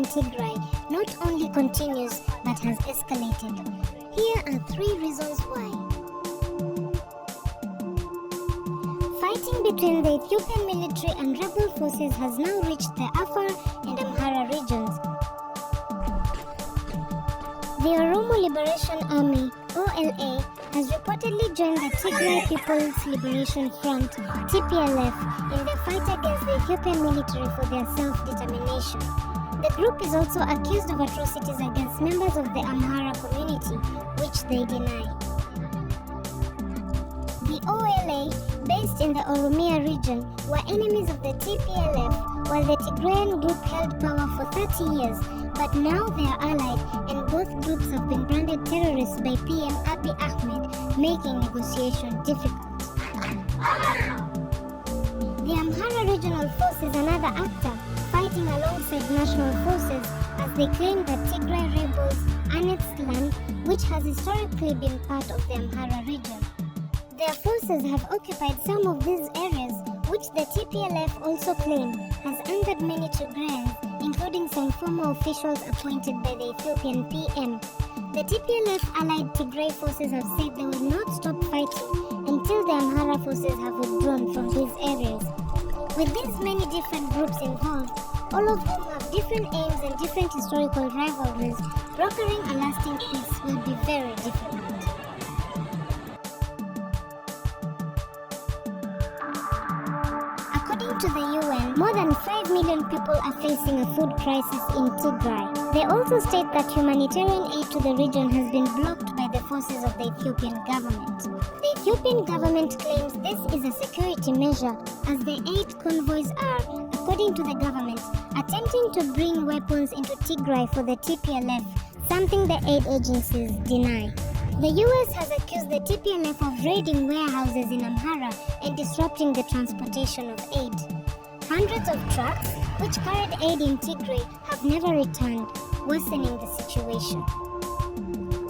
in Tigray not only continues but has escalated. Here are 3 reasons why. Fighting between the Ethiopian military and rebel forces has now reached the Afar and Amhara regions. The Oromo Liberation Army, OLA, has reportedly joined the Tigray People's Liberation Front, TPLF, in the fight against the Ethiopian military for their self-determination. The group is also accused of atrocities against members of the Amhara community, which they deny. The OLA, based in the Oromia region, were enemies of the TPLF, while the Tigrayan group held power for 30 years, but now they are allied and both groups have been branded terrorists by PM Abiy Ahmed, making negotiation difficult. The Amhara Regional Force is another actor, fighting alongside national forces as they claim that Tigray rebels annexed land which has historically been part of the Amhara region. Their forces have occupied some of these areas, which the TPLF also claim has angered many Tigrayans, including some former officials appointed by the Ethiopian PM. The TPLF allied Tigray forces have said they will not stop fighting until the Amhara forces have withdrawn from these areas. With these many different groups involved, all of whom have different aims and different historical rivalries, brokering a lasting peace will be very difficult. According to the UN, more than 5 million people are facing a food crisis in Tigray. They also state that humanitarian aid to the region has been blocked by the forces of the Ethiopian government. The Ethiopian government claims this is a security measure as the aid convoys are, according to the government, attempting to bring weapons into Tigray for the TPLF, something the aid agencies deny. The US has accused the TPLF of raiding warehouses in Amhara and disrupting the transportation of aid. Hundreds of trucks, which carried aid in Tigray, have never returned, worsening the situation.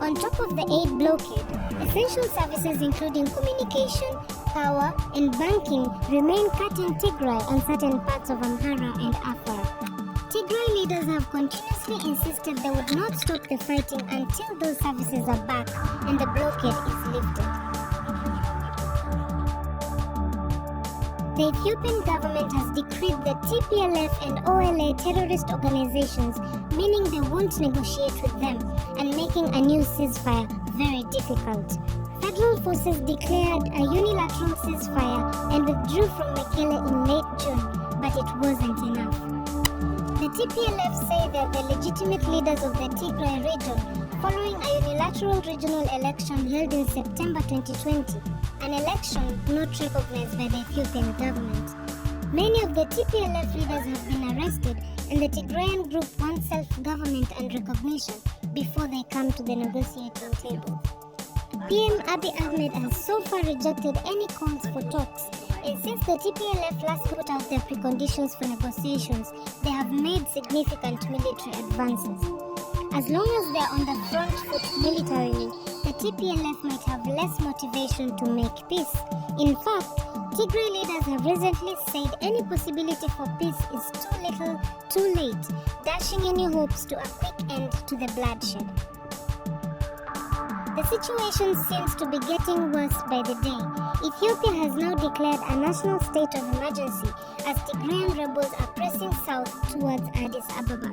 On top of the aid blockade, essential services including communication, power, and banking remain cut in Tigray and certain parts of Amhara and Afar. Tigray leaders have continuously insisted they would not stop the fighting until those services are back and the blockade is lifted. The Ethiopian government has decreed the TPLF and OLA terrorist organizations, meaning they won't negotiate with them and making a new ceasefire very difficult. Federal forces declared a unilateral ceasefire and withdrew from Mekelle in late June, but it wasn't enough. The TPLF say they're the legitimate leaders of the Tigray region following a unilateral regional election held in September 2020, an election not recognized by the Ethiopian government. Many of the TPLF leaders have been arrested and the Tigrayan group wants self-government and recognition before they come to the negotiating table. PM Abiy Ahmed has so far rejected any calls for talks. And since the TPLF last put out their preconditions for negotiations, they have made significant military advances. As long as they are on the front foot militarily, the TPLF might have less motivation to make peace. In fact, Tigray leaders have recently said any possibility for peace is too little, too late, dashing any hopes to a quick end to the bloodshed. The situation seems to be getting worse by the day. Ethiopia has now declared a national state of emergency as Tigrayan rebels are pressing south towards Addis Ababa.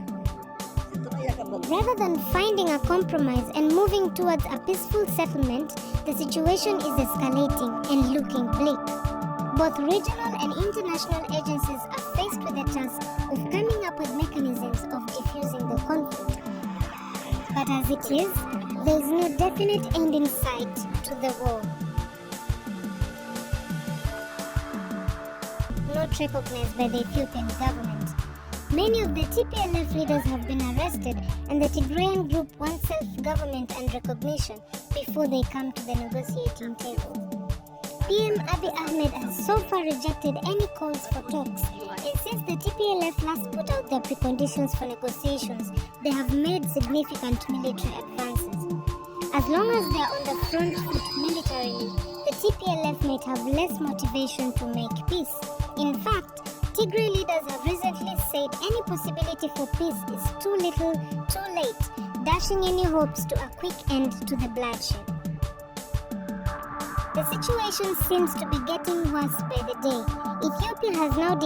Rather than finding a compromise and moving towards a peaceful settlement, the situation is escalating and looking bleak. Both regional and international agencies are faced with the task of coming up with mechanisms of diffusing the conflict. But as it is, there is no definite end in sight to the war. Not recognized by the Ethiopian government. Many of the TPLF leaders have been arrested and the Tigrayan group wants self-government and recognition before they come to the negotiating table. PM Abiy Ahmed has so far rejected any calls for talks, and since the TPLF last put out their preconditions for negotiations, they have made significant military advances. As long as they are on the front foot militarily, the TPLF might have less motivation to make peace. In fact, Tigray leaders have recently said said any possibility for peace is too little, too late, dashing any hopes to a quick end to the bloodshed. The situation seems to be getting worse by the day. Ethiopia has now